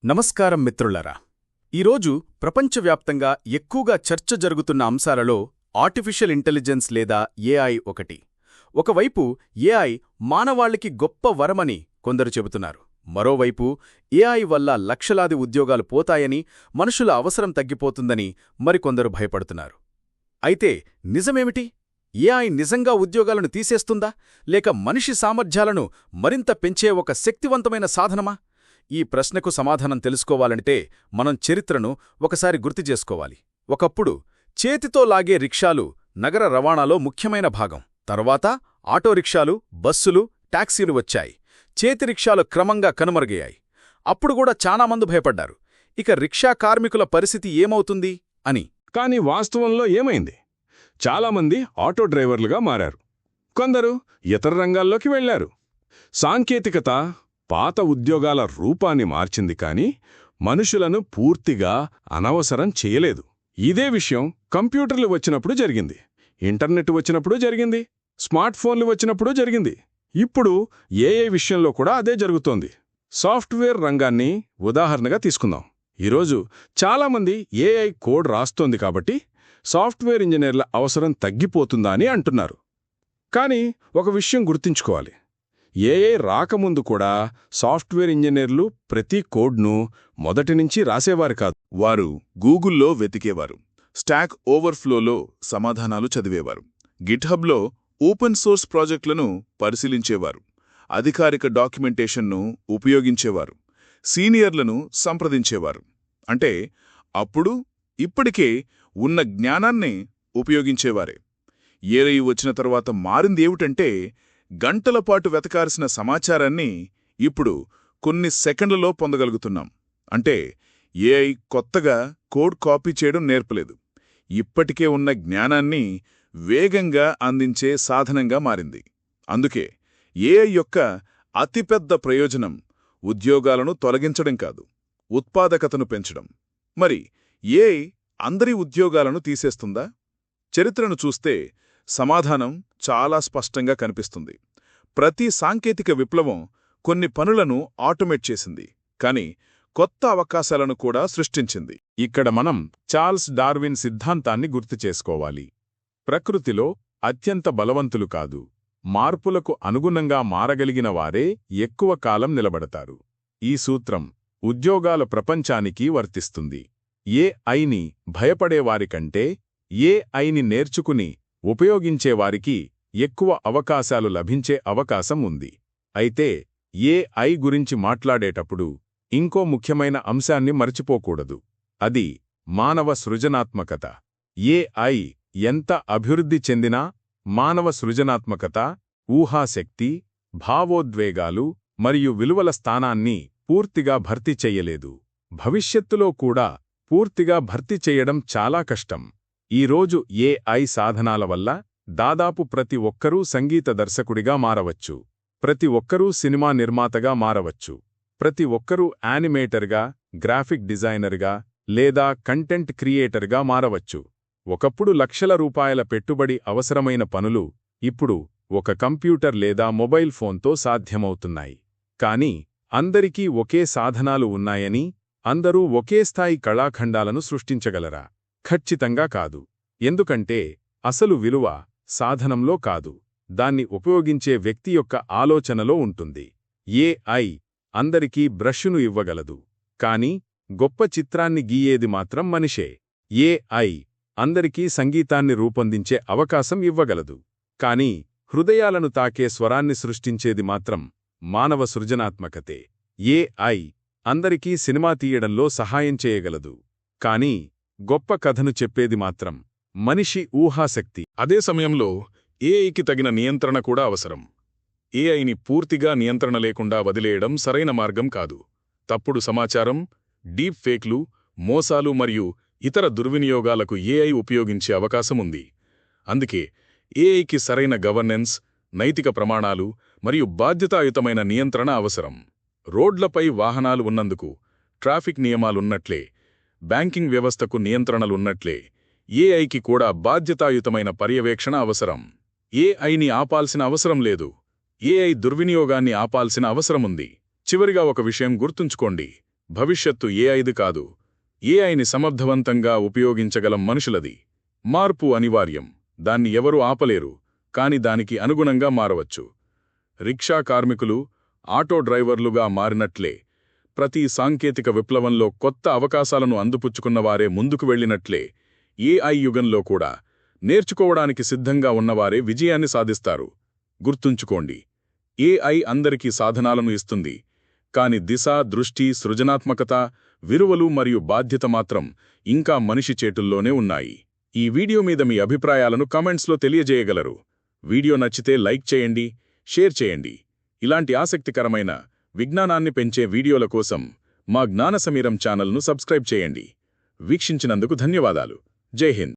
నమస్కారం మిత్రులారా. ఈరోజు ప్రపంచవ్యాప్తంగా ఎక్కువగా చర్చ జరుగుతున్న అంశాలలో ఆర్టిఫిషియల్ ఇంటెలిజెన్స్ లేదా ఏఐ ఒకటి. ఒకవైపు ఏఐ మానవాళికి గొప్ప వరమని కొందరు చెబుతున్నారు. మరోవైపు ఏఐ వల్ల లక్షలాది ఉద్యోగాలు పోతాయని, మనుషుల అవసరం తగ్గిపోతుందని మరికొందరు భయపడుతున్నారు. అయితే నిజమేమిటి? ఏఐ నిజంగా ఉద్యోగాలను తీసేస్తుందా, లేక మనిషి సామర్థ్యాలను మరింత పెంచే ఒక శక్తివంతమైన సాధనమా? ఈ ప్రశ్నకు సమాధానం తెలుసుకోవాలంటే మనం చరిత్రను ఒకసారి గుర్తుచేసుకోవాలి. ఒకప్పుడు చేతితో లాగే రిక్షాలు నగర రవాణాలో ముఖ్యమైన భాగం. తర్వాత ఆటో రిక్షాలు, బస్సులు, టాక్సీలు వచ్చాయి. చేతి రిక్షాలు క్రమంగా కనుమరుగయ్యాయి. అప్పుడు కూడా చాలామంది భయపడ్డారు, ఇక రిక్షా కార్మికుల పరిస్థితి ఏమవుతుంది అని. కానీ వాస్తవంలో ఏమైంది? చాలామంది ఆటో డ్రైవర్లుగా మారారు. కొందరు ఇతర రంగాల్లోకి వెళ్లారు. సాంకేతికత పాత ఉద్యోగాల రూపాన్ని మార్చింది, కానీ మనుషులను పూర్తిగా అనవసరం చేయలేదు. ఇదే విషయం కంప్యూటర్లు వచ్చినప్పుడు జరిగింది, ఇంటర్నెట్ వచ్చినప్పుడు జరిగింది, స్మార్ట్ ఫోన్లు వచ్చినప్పుడు జరిగింది. ఇప్పుడు ఏఐ విషయంలో కూడా అదే జరుగుతోంది. సాఫ్ట్వేర్ రంగాన్ని ఉదాహరణగా తీసుకుందాం. ఈరోజు చాలామంది ఏఐ కోడ్ రాస్తోంది కాబట్టి సాఫ్ట్వేర్ ఇంజనీర్ల అవసరం తగ్గిపోతుందా అని అంటున్నారు. కానీ ఒక విషయం గుర్తుంచుకోవాలి, ఏఐ రాకముందు కూడా సాఫ్ట్వేర్ ఇంజనీర్లు ప్రతి కోడ్ను మొదటినుంచి రాసేవారు కాదు. వారు గూగుల్లో వెతికేవారు, స్టాక్ ఓవర్ఫ్లోలో సమాధానాలు చదివేవారు, గిట్హబ్లో ఓపెన్ సోర్స్ ప్రాజెక్టులను పరిశీలించేవారు, అధికారిక డాక్యుమెంటేషన్ను ఉపయోగించేవారు, సీనియర్లను సంప్రదించేవారు. అంటే అప్పుడు ఇప్పటికే ఉన్న జ్ఞానాన్ని ఉపయోగించేవారే. ఏఐ వచ్చిన తర్వాత మారిందేమిటంటే, గంటలపాటు వెతకాల్సిన సమాచారాన్ని ఇప్పుడు కొన్ని సెకండ్లలో పొందగలుగుతున్నాం. అంటే ఏఐ కొత్తగా కోడ్ కాపీ చేయడం నేర్పలేదు, ఇప్పటికే ఉన్న జ్ఞానాన్ని వేగంగా అందించే సాధనంగా మారింది. అందుకే ఏఐ యొక్క అతిపెద్ద ప్రయోజనం ఉద్యోగాలను తొలగించడం కాదు, ఉత్పాదకతను పెంచడం. మరి ఏఐ అందరి ఉద్యోగాలను తీసేస్తుందా? చరిత్రను చూస్తే సమాధానం చాలా స్పష్టంగా కనిపిస్తుంది. ప్రతి సాంకేతిక విప్లవం కొన్ని పనులను ఆటోమేట్ చేసింది, కానీ కొత్త అవకాశాలను కూడా సృష్టించింది. ఇక్కడ మనం చార్ల్స్ డార్విన్ సిద్ధాంతాన్ని గుర్తుచేసుకోవాలి. ప్రకృతిలో అత్యంత బలవంతులు కాదు, మార్పులకు అనుగుణంగా మారగలిగిన వారే ఎక్కువ కాలం నిలబడతారు. ఈ సూత్రం ఉద్యోగాల ప్రపంచానికి వర్తిస్తుంది. ఏఐని భయపడేవారికంటే ఏఐని నేర్చుకుని ఉపయోగించేవారికి ఎక్కువ అవకాశాలు లభించే అవకాశం ఉంది. అయితే ఏఐ గురించి మాట్లాడేటప్పుడు ఇంకో ముఖ్యమైన అంశాన్ని మర్చిపోకూడదు, అది మానవ సృజనాత్మకత. ఏఐ ఎంత అభివృద్ధి చెందినా మానవ సృజనాత్మకత, ఊహాశక్తి, భావోద్వేగాలు మరియు విలువల స్థానాన్ని పూర్తిగా భర్తీ చెయ్యలేదు. భవిష్యత్తులో కూడా పూర్తిగా భర్తీ చెయ్యడం చాలా కష్టం. ఈరోజు ఏఐ సాధనాల వల్ల దాదాపు ప్రతి ఒక్కరూ సంగీత దర్శకుడిగా మారవచ్చు, ప్రతి ఒక్కరూ సినిమా నిర్మాతగా మారవచ్చు, ప్రతి ఒక్కరూ యానిమేటర్గా, గ్రాఫిక్ డిజైనర్గా లేదా కంటెంట్ క్రియేటర్గా మారవచ్చు. ఒకప్పుడు లక్షల రూపాయల పెట్టుబడి అవసరమైన పనులు ఇప్పుడు ఒక కంప్యూటర్ లేదా మొబైల్ ఫోన్తో సాధ్యమవుతున్నాయి. కానీ అందరికీ ఒకే సాధనాలు ఉన్నాయని అందరూ ఒకే స్థాయి కళాఖండాలను సృష్టించగలరా? ఖచ్చితంగా కాదు. ఎందుకంటే అసలు విలువ సాధనంలో కాదు, దాన్ని ఉపయోగించే వ్యక్తి యొక్క ఆలోచనలో ఉంటుంది. ఏఐ అందరికీ బ్రష్ను ఇవ్వగలదు, కానీ గొప్ప చిత్రాన్ని గీయేది మాత్రం మనిషే. ఏఐ అందరికీ సంగీతాన్ని రూపొందించే అవకాశం ఇవ్వగలదు, కానీ హృదయాలను తాకే స్వరాన్ని సృష్టించేది మాత్రం మానవ సృజనాత్మకతే. ఏఐ అందరికీ సినిమా తీయడంలో సహాయం చేయగలదు, కానీ గొప్ప కథను చెప్పేది మాత్రం మనిషి ఊహాశక్తి. అదే సమయంలో ఏఐకి తగిన నియంత్రణ కూడా అవసరం. ఏఐని పూర్తిగా నియంత్రణ లేకుండా వదిలేయడం సరైన మార్గం కాదు. తప్పుడు సమాచారం, డీప్ ఫేక్లు, మోసాలు మరియు ఇతర దుర్వినియోగాలకు ఏఐ ఉపయోగించే అవకాశముంది. అందుకే ఏఐకి సరైన గవర్నెన్స్, నైతిక ప్రమాణాలు మరియు బాధ్యతాయుతమైన నియంత్రణ అవసరం. రోడ్లపై వాహనాలు ఉన్నందుకు ట్రాఫిక్ నియమాలున్నట్లే, బ్యాంకింగ్ వ్యవస్థకు నియంత్రణలున్నట్లే ఏఐకి కూడా బాధ్యతాయుతమైన పర్యవేక్షణ అవసరం. ఏఐని ఆపాల్సిన అవసరం లేదు, ఏఐ దుర్వినియోగాన్ని ఆపాల్సిన అవసరముంది. చివరిగా ఒక విషయం గుర్తుంచుకోండి, భవిష్యత్తు ఏఐది కాదు, ఏఐని సమర్థవంతంగా ఉపయోగించగలం మనుషులది. మార్పు అనివార్యం, దాన్ని ఎవరూ ఆపలేరు, కాని దానికి అనుగుణంగా మారవచ్చు. రిక్షా కార్మికులు ఆటో డ్రైవర్లుగా మారినట్లే, ప్రతి సాంకేతిక విప్లవంలో కొత్త అవకాశాలను అందిపుచ్చుకున్నవారే ముందుకు వెళ్ళినట్లే, ఏఐ యుగంలో కూడా నేర్చుకోవడానికి సిద్ధంగా ఉన్నవారే విజయాన్ని సాధిస్తారు. గుర్తుంచుకోండి, ఏఐ అందరికీ సాధనాలను ఇస్తుంది, కాని దిశ, దృష్టి, సృజనాత్మకత, విలువలు మరియు బాధ్యత మాత్రం ఇంకా మనిషి చేతుల్లోనే ఉన్నాయి. ఈ వీడియో మీద మీ అభిప్రాయాలను కామెంట్స్లో తెలియజేయగలరు. వీడియో నచ్చితే లైక్ చేయండి, షేర్ చేయండి. ఇలాంటి ఆసక్తికరమైన, విజ్ఞానాన్ని పెంచే వీడియోల కోసం మా జ్ఞాన సమీరం ఛానల్ను సబ్స్క్రైబ్ చేయండి. వీక్షించినందుకు ధన్యవాదాలు. జై హింద్.